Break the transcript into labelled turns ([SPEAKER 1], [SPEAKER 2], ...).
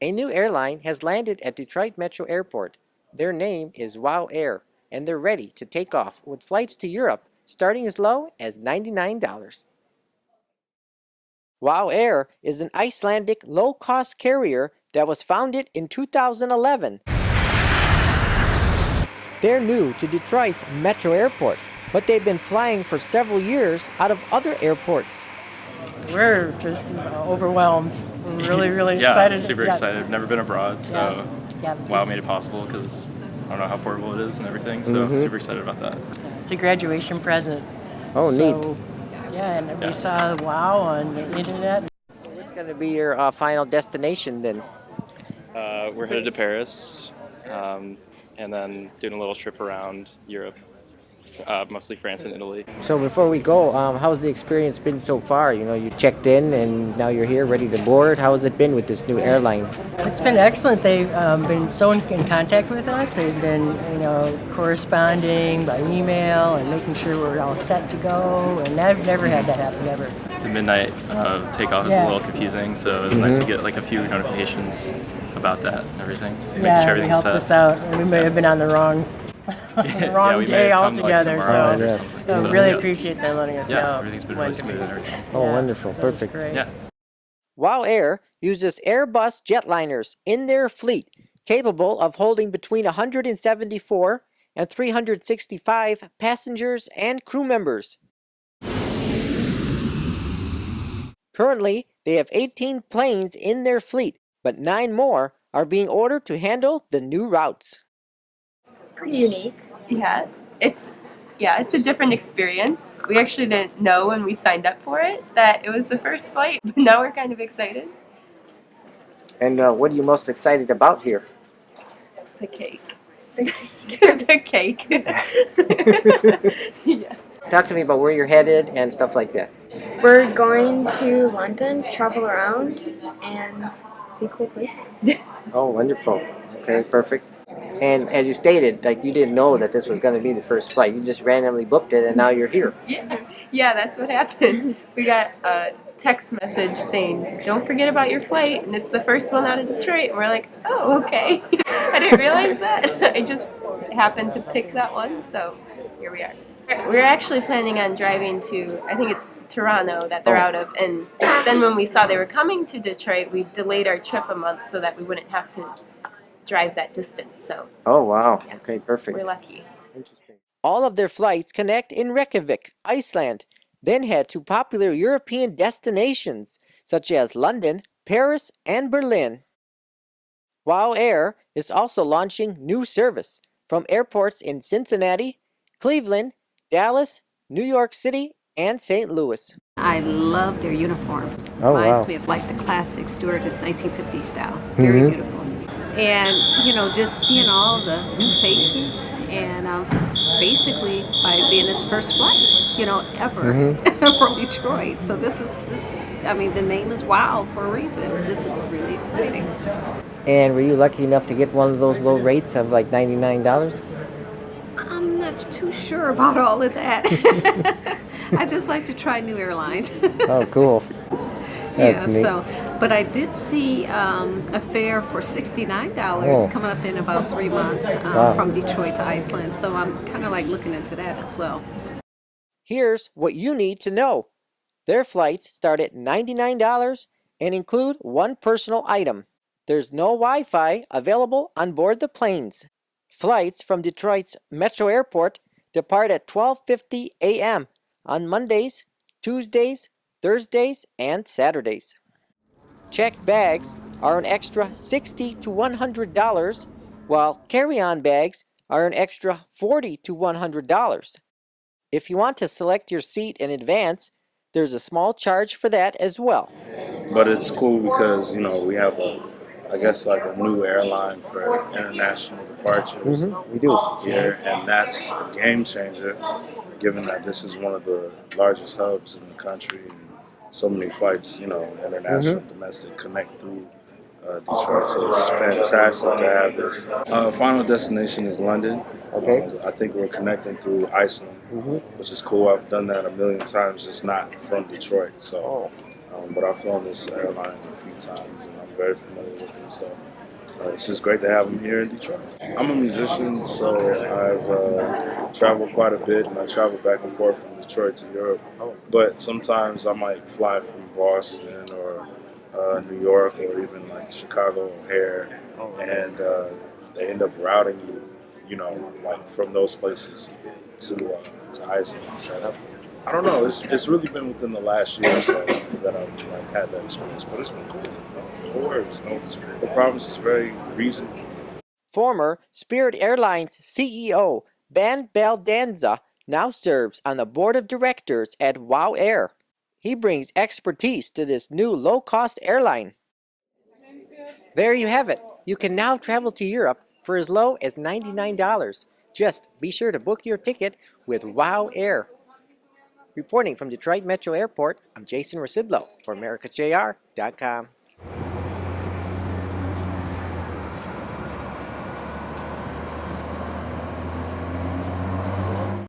[SPEAKER 1] A new airline has landed at Detroit Metro Airport. Their name is WOW Air, and they're ready to take off with flights to Europe starting as low as $99. WOW Air is an Icelandic low-cost carrier that was founded in 2011. They're new to Detroit's Metro Airport, but they've been flying for several years out of other airports.
[SPEAKER 2] We're just overwhelmed. We're really
[SPEAKER 3] Yeah,
[SPEAKER 2] excited.
[SPEAKER 3] super excited. Never been abroad, so
[SPEAKER 2] Yeah,
[SPEAKER 3] WOW made it possible because I don't know how affordable it is and everything, so super excited about that.
[SPEAKER 2] It's a graduation present.
[SPEAKER 1] Oh, neat.
[SPEAKER 2] Yeah, and we saw WOW on the internet.
[SPEAKER 1] What's going to be your final destination then?
[SPEAKER 3] We're headed to Paris, and then doing a little trip around Europe, mostly France and Italy.
[SPEAKER 1] So before we go, how's the experience been so far? You know, you checked in and now you're here ready to board. How has it been with this new airline?
[SPEAKER 2] It's been excellent. They've been so in contact with us. They've been, corresponding by email and making sure we're all set to go. And I've never had that happen, ever.
[SPEAKER 3] The midnight takeoff is a little confusing, so it's nice to get like a few notifications about that and everything. Making sure everything's
[SPEAKER 2] helped
[SPEAKER 3] set.
[SPEAKER 2] us out. We may have been on the wrong day altogether, so really appreciate them letting us know.
[SPEAKER 3] Yeah, everything's been really smooth and everything.
[SPEAKER 1] Oh, wonderful. Perfect.
[SPEAKER 2] Great.
[SPEAKER 3] Yeah.
[SPEAKER 1] WOW Air uses Airbus jetliners in their fleet, capable of holding between 174 and 365 passengers and crew members. Currently, they have 18 planes in their fleet, but 9 more are being ordered to handle the new routes.
[SPEAKER 4] Pretty unique. Yeah, it's a different experience. We actually didn't know when we signed up for it that it was the first flight, but now we're kind of excited.
[SPEAKER 1] And what are you most excited about here?
[SPEAKER 4] The cake. The cake. Yeah.
[SPEAKER 1] Talk to me about where you're headed and stuff like that.
[SPEAKER 5] We're going to London to travel around and see cool places.
[SPEAKER 1] Oh, wonderful. Okay, perfect. And as you stated, like you didn't know that this was going to be the first flight. You just randomly booked it and now you're here.
[SPEAKER 4] Yeah, that's what happened. We got a text message saying, "Don't forget about your flight," and it's the first one out of Detroit. And we're like, "Oh, okay." I didn't realize that. I just happened to pick that one, so here we are. We're actually planning on driving to, I think it's Toronto that they're out of, and then when we saw they were coming to Detroit, we delayed our trip a month so that we wouldn't have to drive that distance. So.
[SPEAKER 1] Oh, wow. Okay, perfect.
[SPEAKER 4] We're lucky.
[SPEAKER 1] Interesting. All of their flights connect in Reykjavik, Iceland, then head to popular European destinations such as London, Paris, and Berlin. WOW Air is also launching new service from airports in Cincinnati, Cleveland, Dallas, New York City, and St. Louis.
[SPEAKER 6] I love their uniforms.
[SPEAKER 1] Oh,
[SPEAKER 6] Reminds
[SPEAKER 1] wow.
[SPEAKER 6] me of like the classic stewardess 1950 style. Very beautiful. And, just seeing all the new faces and basically by being its first flight, ever from Detroit. So this is, the name is WOW for a reason. This is really exciting.
[SPEAKER 1] And were you lucky enough to get one of those low rates of like $99?
[SPEAKER 6] I'm not too sure about all of that. I just like to try new airlines.
[SPEAKER 1] Oh, cool. That's neat.
[SPEAKER 6] But I did see a fare for $69 coming up in about 3 months from Detroit to Iceland. So I'm kind of like looking into that as well.
[SPEAKER 1] Here's what you need to know. Their flights start at $99 and include one personal item. There's no Wi-Fi available on board the planes. Flights from Detroit's Metro Airport depart at 12:50 a.m. on Mondays, Tuesdays, Thursdays, and Saturdays. Checked bags are an extra $60 to $100, while carry-on bags are an extra $40 to $100. If you want to select your seat in advance, there's a small charge for that as well.
[SPEAKER 7] But it's cool because, we have a new airline for international departures.
[SPEAKER 1] We do.
[SPEAKER 7] Here, and that's a game changer, given that this is one of the largest hubs in the country. And so many flights, international, domestic, connect through Detroit. So it's fantastic to have this. Final destination is London.
[SPEAKER 1] Okay.
[SPEAKER 7] I think we're connecting through Iceland, which is cool. I've done that a million times, just not from Detroit. So But I've flown this airline a few times, and I'm very familiar with it. So it's just great to have them here in Detroit. I'm a musician, so I've traveled quite a bit, and I travel back and forth from Detroit to Europe. But sometimes I might fly from Boston or New York or even like Chicago O'Hare, and they end up routing you, like from those places to Iceland. So I don't know. It's really been within the last year or so that I've like had that experience, but it's been cool. No worries, no problems. It's very reasonable.
[SPEAKER 1] Former Spirit Airlines CEO Ben Baldanza now serves on the board of directors at WOW Air. He brings expertise to this new low-cost airline. There you have it. You can now travel to Europe for as low as $99. Just be sure to book your ticket with WOW Air. Reporting from Detroit Metro Airport, I'm Jason Rzucidlo for AmericaJR.com.